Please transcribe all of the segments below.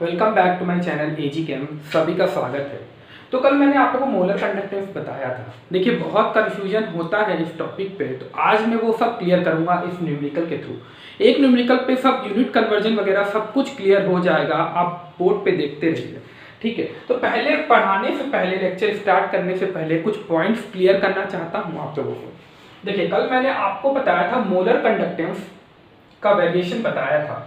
Welcome back to my channel A G chem. सभी का स्वागत है। तो कल मैंने आप लोगों को मोलर कंडक्टेंस बताया था। देखिए बहुत कंफ्यूजन होता है इस टॉपिक पे, तो आज मैं वो सब क्लियर करूंगा इस न्यूमेरिकल के थ्रू। एक न्यूमेरिकल पे सब यूनिट कन्वर्जन वगैरह सब कुछ क्लियर हो जाएगा, आप बोर्ड पे देखते रहिए। ठीक है, तो पहले पढ़ाने से पहले, लेक्चर स्टार्ट करने से पहले कुछ पॉइंट्स क्लियर करना चाहता हूँ आप लोगों को। देखिए कल मैंने आपको बताया था मोलर कंडक्टेंस का वेरिएशन बताया था,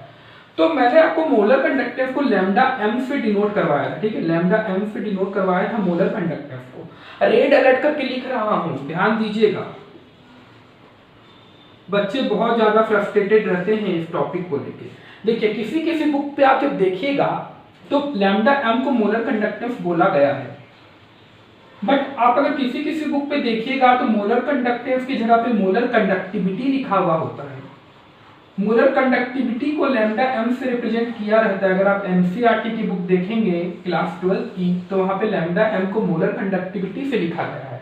तो मैंने आपको मोलर कंडक्टेंस को लैम्डा एम से डिनोट करवाया था। ठीक है, लैम्डा एम से डिनोट करवाया था मोलर कंडक्टेंस को। रेड अलर्ट करके लिख रहा हूं, ध्यान दीजिएगा। बच्चे बहुत ज्यादा फ्रस्ट्रेटेड रहते हैं इस टॉपिक को लेके। देखिए किसी किसी बुक पे आप जब देखिएगा तो लैम्डा एम को मोलर कंडक्टेंस बोला गया है, बट आप अगर किसी किसी बुक पे देखिएगा तो मोलर कंडक्टेंस की जगह पे मोलर कंडक्टिविटी लिखा हुआ होता है। मोलर कंडक्टिविटी को लैम्डा एम से रिप्रेजेंट किया रहता है। अगर आप एनसीईआरटी की बुक देखेंगे क्लास 12 की, तो वहां पे लैम्डा एम को मोलर कंडक्टिविटी से लिखा गया है।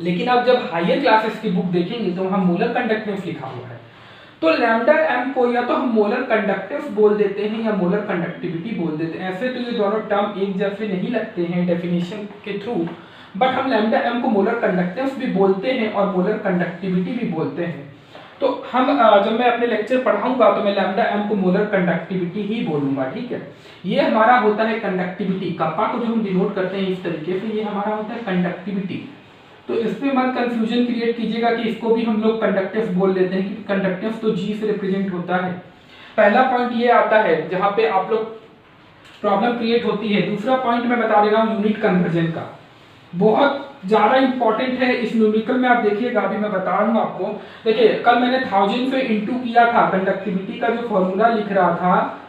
लेकिन आप जब हायर क्लासेस की बुक देखेंगे तो वहां मोलर कंडक्टेंस लिखा हुआ है। तो लैम्डा एम को या तो हम मोलर कंडक्टेंस बोल देते हैं या मोलर कंडक्टिविटी बोल देते हैं। ऐसे तो ये दोनों टर्म एक जैसे नहीं लगते हैं डेफिनेशन के थ्रू, बट हम लैम्डा एम को मोलर कंडक्टेंस भी बोलते हैं और मोलर कंडक्टिविटी भी बोलते हैं। तो हम जब मैं अपने लेक्चर पढ़ाऊंगा तो मैं लैम्डा एम को मोलर कंडक्टिविटी ही बोलूंगा। ठीक है, ये हमारा होता है कंडक्टिविटी। कप्पा को जो हम डिनोट करते हैं इस तरीके से, ये हमारा होता है कंडक्टिविटी। तो इसमें मत कंफ्यूजन क्रिएट कीजिएगा कि इसको भी हम लोग कंडक्टेंस बोल देते हैं, कि कंडक्टेंस तो जी से रिप्रेजेंट होता है। पहला पॉइंट ये आता है जहां पे आप लोग प्रॉब्लम क्रिएट होती है। दूसरा पॉइंट मैं बता दे रहा हूँ यूनिट कन्वर्जन का, बहुत ज्यादा इंपॉर्टेंट है इस न्यूमेरिकल में। आप देखिएगा, अभी मैं बता रहा हूँ आपको। देखिए कल मैंने 1000 से इंटू किया था, कंडक्टिविटी का जो फॉर्मूला लिख रहा था,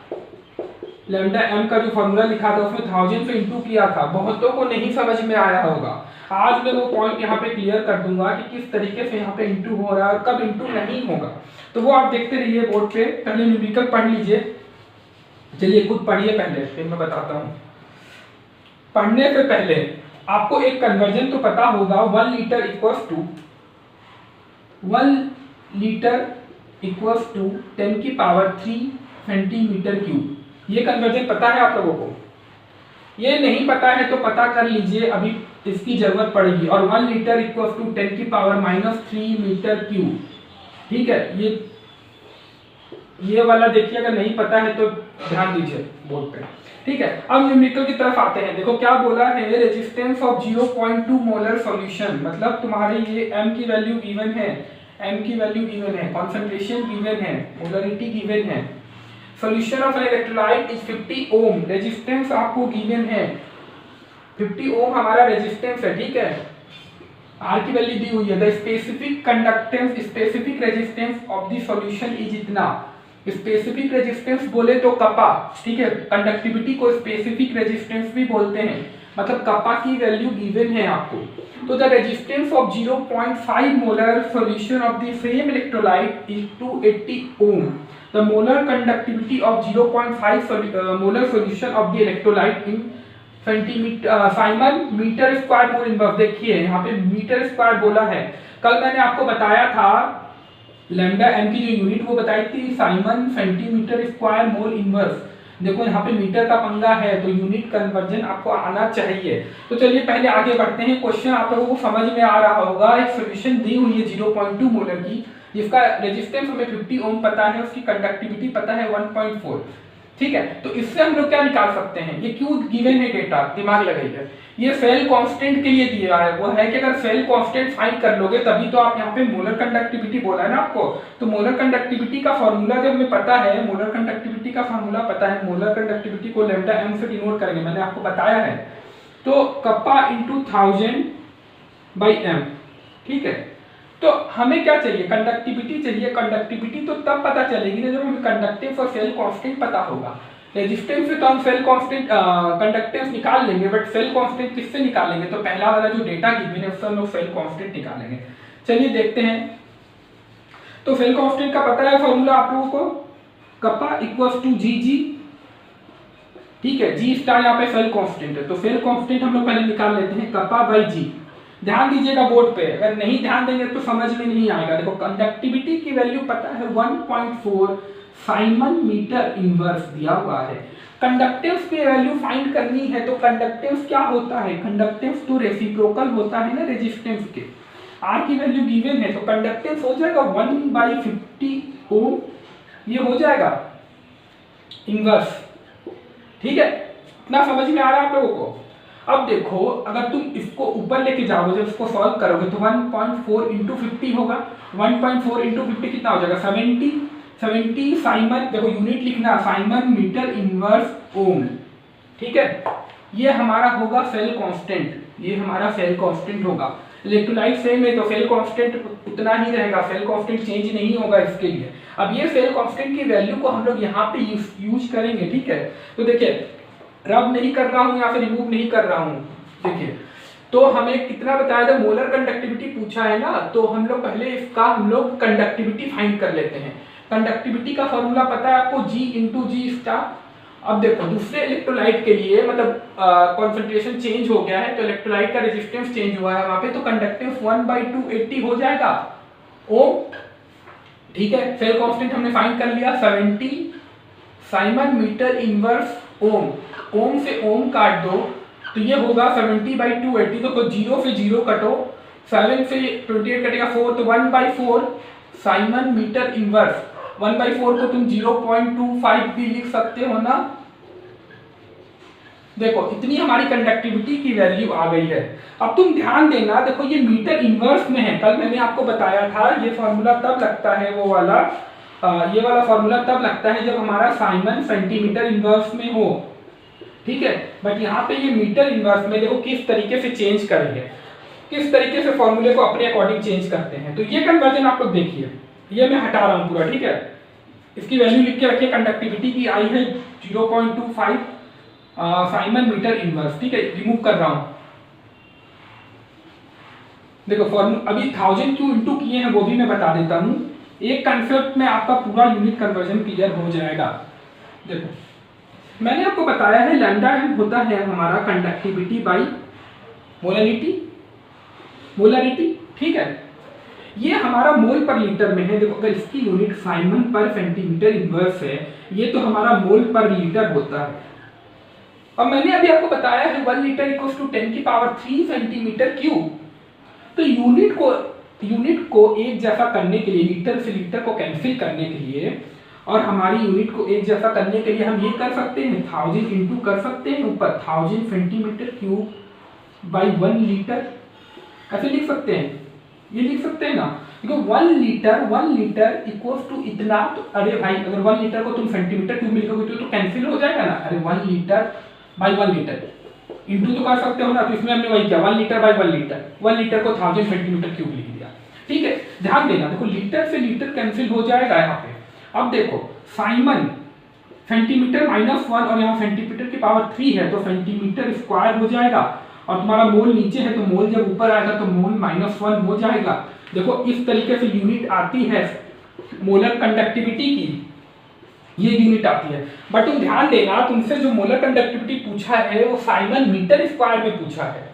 लैम्डा एम का जो फॉर्मूला लिखा था उसमें 1000 से इंटू किया था। बहुतों को नहीं समझ में आया होगा। आज मैं वो पॉइंट यहाँ पे क्लियर कर दूंगा कि किस तरीके से यहाँ पे इंटू हो रहा है और कब इंटू नहीं होगा। तो वो आप देखते रहिए बोर्ड पे। पहले न्यूमेरिकल पढ़ लीजिए, चलिए खुद पढ़िए पहले, फिर मैं बताता हूँ। पढ़ने से पहले आपको एक कन्वर्जन तो पता होगा, 1 लीटर इक्वल्स टू 10 की पावर 3 सेंटीमीटर क्यूब। ये कन्वर्जन पता है आप लोगों को? ये नहीं पता है तो पता कर लीजिए, अभी इसकी जरूरत पड़ेगी। और 1 लीटर इक्वल्स टू 10 की पावर -3 मीटर क्यूब। ठीक है, ये वाला देखिए, अगर नहीं पता है तो ध्यान दीजिए बोर्ड पे। ठीक है, अब न्यूमेरिकल की तरफ आते हैं। देखो क्या बोला है, रेजिस्टेंस ऑफ 0.2 मोलर सॉल्यूशन। मतलब तुम्हारे ये m की वैल्यू गिवन है, m की वैल्यू गिवन है, कंसंट्रेशन गिवन है, मोलरिटी गिवन है। Solution of an electrolyte is 50 ohm. Resistance आपको गिवन है 50 ओम, हमारा रेजिस्टेंस है। ठीक है, R की वैल्यू दी हुई है। The specific conductance, specific resistance of the solution is इतना। स्पेसिफिक रेजिस्टेंस बोले तो कपा। ठीक है, कंडक्टिविटी को स्पेसिफिक रेजिस्टेंस भी बोलते हैं, मतलब कपा की वैल्यू गिवन है आपको। तो the resistance of 0.5 molar solution of the same electrolyte is 280 ohm. The molar conductivity of 0.5 molar solution of the electrolyte in centimetre siemens metre square mole inverse. देखिए यहाँ पे मीटर स्क्वायर बोला है। कल मैंने आपको बताया था लैम्डा एम की जो यूनिट वो बताई थी Simon centimetre square mole inverse. देखो यहाँ पे मीटर का पंगा है, तो यूनिट कन्वर्जन आपको आना चाहिए। तो चलिए पहले आगे बढ़ते हैं। क्वेश्चन आप लोगों को समझ में आ रहा होगा। एक सॉल्यूशन दी हुई है 0.2 मोलर की, जिसका रेजिस्टेंस हमें 50 ओम पता है, उसकी कंडक्टिविटी पता है 1.4। ठीक है, तो इससे हम लोग क्या निकाल सकते हैं, ये क्यों गिवन है डेटा, दिमाग लगाइए। ये सेल कांस्टेंट के लिए दिया है, वो है कि अगर सेल कांस्टेंट फाइंड कर लोगे तभी तो आप यहाँ पे मोलर कंडक्टिविटी बोला है ना आपको। तो मोलर कंडक्टिविटी का फॉर्मूला जब हमें पता है, मोलर कंडक्टिविटी का फॉर्मूला पता है, मोलर कंडक्टिविटी को लैम्डा एम से डिनोट करेंगे, मैंने आपको बताया है। तो कप्पा इंटू 1000/m। ठीक है, तो हमें क्या चाहिए, कंडक्टिविटी चाहिए। कंडक्टिविटी तो तब पता चलेगी ना जब हमें कंडक्टेंस और सेल कांस्टेंट पता होगा। रेजिस्टेंस से तो हम सेल कांस्टेंट कंडक्टेंस निकाल लेंगे, बट सेल कांस्टेंट किससे निकालेंगे? तो पहला वाला जो डेटा गिवन है उससे हम लोग सेल कांस्टेंट निकालेंगे। चलिए देखते हैं। तो सेल कांस्टेंट का पता है फॉर्मूला आप लोगों को, कप्पा इक्वल्स टू Gg। ठीक है, G स्टार यहाँ पे सेल कांस्टेंट है, तो सेल कांस्टेंट हम लोग पहले निकाल लेते हैं, कप्पा बाई G। ध्यान दीजिएगा बोर्ड पे, अगर नहीं ध्यान देंगे तो समझ में नहीं आएगा। देखो कंडक्टिविटी की वैल्यू पता है 1.4, साइमन मीटर इनवर्स दिया हुआ है। कंडक्टेंस की वैल्यू फाइंड करनी है तो कंडक्टेंस क्या होता है, कंडक्टेंस तो रेसिप्रोकल होता है ना रेजिस्टेंस के। आर की वैल्यू गिवन है तो कंडक्टेंस हो जाएगा 1/50 ओम, ये हो जाएगा इनवर्स। ठीक है, इतना समझ में आ रहा है आप लोगों को। अब देखो अगर तुम इसको ऊपर लेके जाओगे, जब इसको सॉल्व करोगे तो 1.4 इंटू 50 होगा। 1.4 इंटू 50 कितना हो जाएगा 70 साइमन, देखो यूनिट लिखना, साइमन मीटर इनवर्स ओम। ठीक है, ये हमारा होगा सेल कांस्टेंट, ये हमारा सेल कांस्टेंट होगा। इलेक्ट्रोलाइट सेम है तो सेल कांस्टेंट उतना ही रहेगा, सेल कांस्टेंट चेंज नहीं होगा इसके लिए। अब ये सेल कांस्टेंट की वैल्यू को हम लोग यहाँ पे यूज करेंगे। ठीक है, तो देखिए रब नहीं कर रहा हूँ या फिर रिमूव नहीं कर रहा हूँ। देखिए तो हमें कितना बताया था, मोलर कंडक्टिविटी पूछा है ना, तो हम लोग पहले इसका हम लोग कंडक्टिविटी फाइंड कर लेते हैं। कंडक्टिविटी का फॉर्मूला पता है आपको, G इंटू जी स्टार। अब देखो दूसरे इलेक्ट्रोलाइट के लिए मतलब कॉन्सेंट्रेशन चेंज हो गया है तो इलेक्ट्रोलाइट का रेजिस्टेंस चेंज हुआ है वहां पे, तो कंडक्टेंस 1/280 हो जाएगा ओम। ठीक है, सेल कांस्टेंट हमने फाइंड कर लिया 70 साइमन मीटर इनवर्स ओम। ओम से ओम काट दो तो ये होगा 70/280, तो 0 से 0 कटो, 7 से 28 कटेगा 4, तो 1/4 साइमन मीटर इनवर्स। 1/4 को तुम 0.25 भी लिख सकते हो ना। देखो इतनी हमारी कंडक्टिविटी की वैल्यू आ गई है। अब तुम ध्यान देना, देखो ये मीटर इनवर्स में है, कल मैंने आपको बताया था ये फॉर्मूला तब लगता है वो वाला, ये वाला फॉर्मूला तब लगता है जब हमारा साइमन सेंटीमीटर इनवर्स में हो। ठीक है, बट यहाँ पे ये मीटर इनवर्स में देखो किस तरीके से चेंज करेंगे, किस तरीके से फॉर्मूले को अपने अकॉर्डिंग चेंज करते हैं। तो ये कन्वर्जन आप लोग देखिए, ये मैं हटा रहा हूँ पूरा। ठीक है, इसकी वैल्यू लिख के रखिए, कंडक्टिविटी की आई है 0.25 साइमन मीटर इनवर्स। ठीक है, रिमूव कर रहा हूँ। देखो फॉर्मूला अभी 1000 क्यों इंटू किए हैं वो भी मैं बता देता हूँ, एक कंसेप्ट में आपका पूरा यूनिट कन्वर्जन क्लियर हो जाएगा। देखो मैंने आपको बताया है लैम्डा एम होता है हमारा कंडक्टिविटी बाई मोलरिटी। ठीक है, ये हमारा मोल पर लीटर में है। देखो अगर इसकी यूनिट साइमन पर सेंटीमीटर इनवर्स है, ये तो हमारा मोल पर लीटर होता है। और मैंने अभी आपको बताया है 1 litre equals to 10³ centimetre cube. तो यूनिट को एक जैसा करने के लिए, लीटर से लीटर को कैंसिल करने के लिए और हमारी यूनिट को एक जैसा करने के लिए हम ये कर सकते हैं 1000 इंटू कर सकते हैं ऊपर 1000 सेंटीमीटर क्यूब बाई 1 लीटर, ऐसे लिख सकते हैं, ये लिख सकते हैं ना। क्योंकि 1 लीटर इक्वल्स टू इतना, तो अरे भाई अगर 1 लीटर को तुम सेंटीमीटर क्यूब में लिखोगे तो कैंसिल हो जाएगा ना। अरे 1 लीटर बाई 1 लीटर इंटू तो कर सकते हो ना, तो इसमें हमने वही किया 1 लीटर बाई 1 लीटर, 1 लीटर को 1000 सेंटीमीटर क्यूब लिख दिया। ठीक है, ध्यान देना, देखो लीटर से लीटर कैंसिल हो जाएगा यहाँ पे। अब देखो साइमन सेंटीमीटर -1 और यहाँ सेंटीमीटर की पावर 3 है तो सेंटीमीटर स्क्वायर हो जाएगा, और तुम्हारा मोल नीचे है तो मोल जब ऊपर आएगा तो मोल -1 हो जाएगा। देखो इस तरीके से यूनिट आती है मोलर कंडक्टिविटी की, ये यूनिट आती है। बट तुम ध्यान देना, तुमसे जो मोलर कंडक्टिविटी पूछा है वो साइमन मीटर स्क्वायर में पूछा है।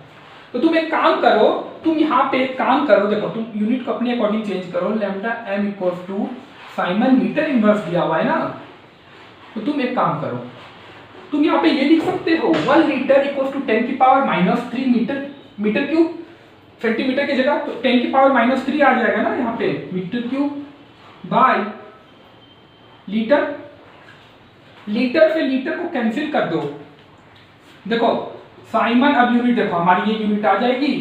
तो तुम एक काम करो, तुम यहाँ पे एक काम करो, देखो तुम यूनिट को अपने अकॉर्डिंग चेंज करो। Lambda M equals to siemens metre inverse दिया हुआ है ना, तो तुम एक काम करो, तुम यहाँ पे ये लिख सकते हो 1 litre equals to 10⁻³ metre cube, centimetre की जगह तो 10⁻³ आ जाएगा ना यहाँ पे metre cube by litre. Litre से लीटर को कैंसिल कर दो। देखो साइमन, अब यूनिट देखो हमारी ये यूनिट आ जाएगी।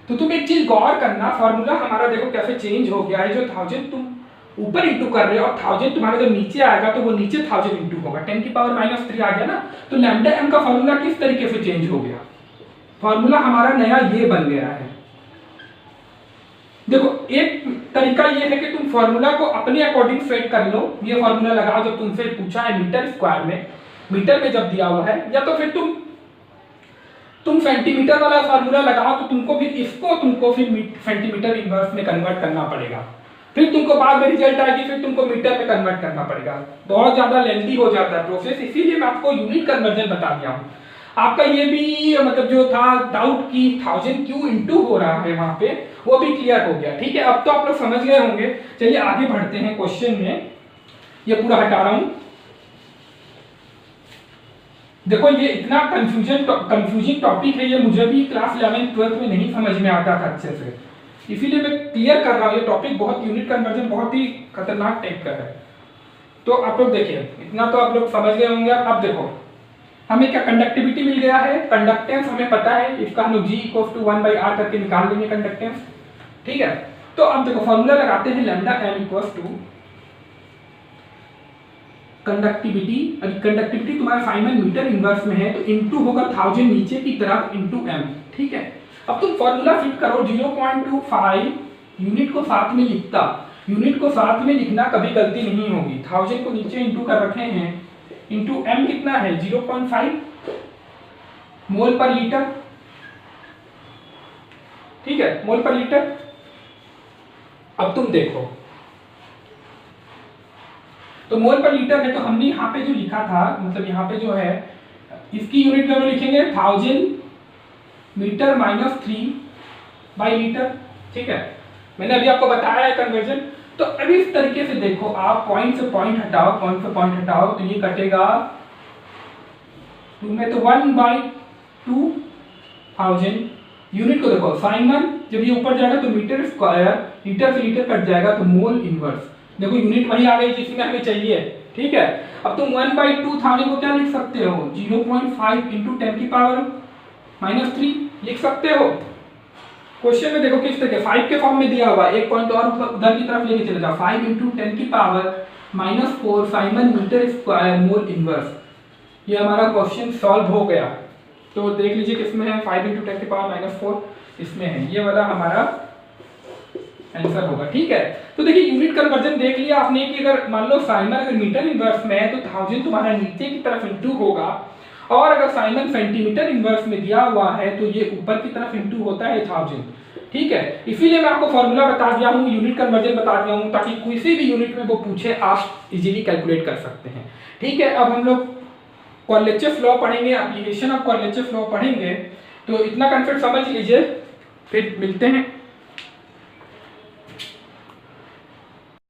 तो तुम एक चीज गौर करना, फॉर्मूला हमारा देखो कैसे चेंज हो गया है। जो 1000 तुम ऊपर इंटू कर रहे हो और 1000 तुम्हारा जब नीचे आएगा तो वो नीचे 1000 इंटू होगा, 10⁻³ आ गया ना। तो लैम्डा एम का फॉर्मूला किस तरीके से चेंज हो गया, फॉर्मूला हमारा नया ये बन गया है। देखो एक तरीका ये है कि तुम फॉर्मूला को अपने अकॉर्डिंग सेट कर लो, ये फॉर्मूला लगा जो तुमसे पूछा है मीटर स्क्वायर में, मीटर में जब दिया हुआ है, या तो फिर तुम सेंटीमीटर वाला फॉर्मूला लगाओ तो तुमको फिर सेंटीमीटर इनवर्स में कन्वर्ट करना पड़ेगा, फिर तुमको बाद में रिजल्ट आएगी, फिर तुमको मीटर में कन्वर्ट करना पड़ेगा। बहुत ज्यादा लेंथी हो जाता है प्रोसेस, इसीलिए मैं आपको यूनिट कन्वर्जन बता दिया हूँ। आपका ये भी मतलब जो था डाउट कि 1000 क्यों इनटू हो रहा है वहां पे, वो भी क्लियर हो गया। ठीक है, अब तो आप लोग समझ गए होंगे। चलिए आगे बढ़ते हैं क्वेश्चन में। ये पूरा हटा रहा हूं। देखो ये इतना कंफ्यूजिंग टॉपिक है, ये मुझे भी क्लास 11 12 में नहीं समझ में आता था अच्छे से, इसीलिए मैं क्लियर कर रहा हूँ। ये टॉपिक बहुत यूनिट कन्वर्जन बहुत ही खतरनाक टाइप का है। तो आप लोग देखिए, इतना तो आप लोग समझ गए होंगे। अब देखो हमें क्या कंडक्टिविटी मिल गया है, कंडक्टेंस हमें पता है, इसका हम लोग G = 1/r करके निकाल लेंगे कंडक्टेंस। ठीक है, तो अब देखो फॉर्मूला लगाते हैं लैम्डा m = कंडक्टिविटी। अगर कंडक्टिविटी तुम्हारा फाइनल मीटर इनवर्स में है तो इनटू होगा 1000 नीचे की तरफ इनटू m। ठीक है, अब तुम फॉर्मूला फिट करो 0.25 यूनिट को साथ में लिखता, यूनिट को साथ में लिखना कभी गलती नहीं होगी। 1000 को नीचे इनटू कर रखे हैं, इनटू m कितना है 0.5 मोल पर लीटर। ठीक है, मोल पर लीटर। अब तुम देखो तो मोल पर लीटर है, तो हमने यहाँ पे जो लिखा था, मतलब यहाँ पे जो है इसकी यूनिट में हम लिखेंगे 1000 मीटर माइनस 3/लीटर। ठीक है, मैंने अभी आपको बताया है कन्वर्जन। तो अभी इस तरीके से देखो, आप पॉइंट से पॉइंट हटाओ, पॉइंट से पॉइंट हटाओ तो ये कटेगा 2 में, तो 1/2000। यूनिट को देखो साइमन, जब ये ऊपर जाएगा तो मीटर स्क्वायर, लीटर से लीटर कट जाएगा तो मोल इनवर्स। देखो यूनिट वही आ गई जिसमें हमें चाहिए। ठीक है, अब तुम 1/2000 को क्या लिख सकते हो 0.5 × 10⁻³ लिख सकते हो। क्वेश्चन में देखो किस तरह 5 के फॉर्म में दिया हुआ, एक पॉइंट और उधर की तरफ लेके चले जाओ, 5 × 10⁻⁻4 siemens metre square mole inverse. ये हमारा क्वेश्चन सॉल्व हो गया। तो देख लीजिए किसमें है, 5 × 10⁻⁻4 इसमें है, ये वाला हमारा आंसर होगा। ठीक है, तो देखिए यूनिट कन्वर्जन देख लिया आपने कि अगर मान लो साइमन अगर मीटर इनवर्स में है तो 1000 तुम्हारा नीचे की तरफ इनटू होगा, और अगर साइमन सेंटीमीटर इनवर्स में दिया हुआ है तो ये ऊपर की तरफ इनटू होता है 1000। ठीक है, इसीलिए मैं आपको फॉर्मूला बता दिया हूँ, यूनिट कन्वर्जन बता दिया हूँ, ताकि किसी भी यूनिट में वो पूछे आप इजीली कैलकुलेट कर सकते हैं। ठीक है, अब हम लोग क्वाड्रेचर लॉ पढ़ेंगे, एप्लीकेशन ऑफ क्वाड्रेचर लॉ पढ़ेंगे। तो इतना कंसेप्ट समझ लीजिए, फिर मिलते हैं।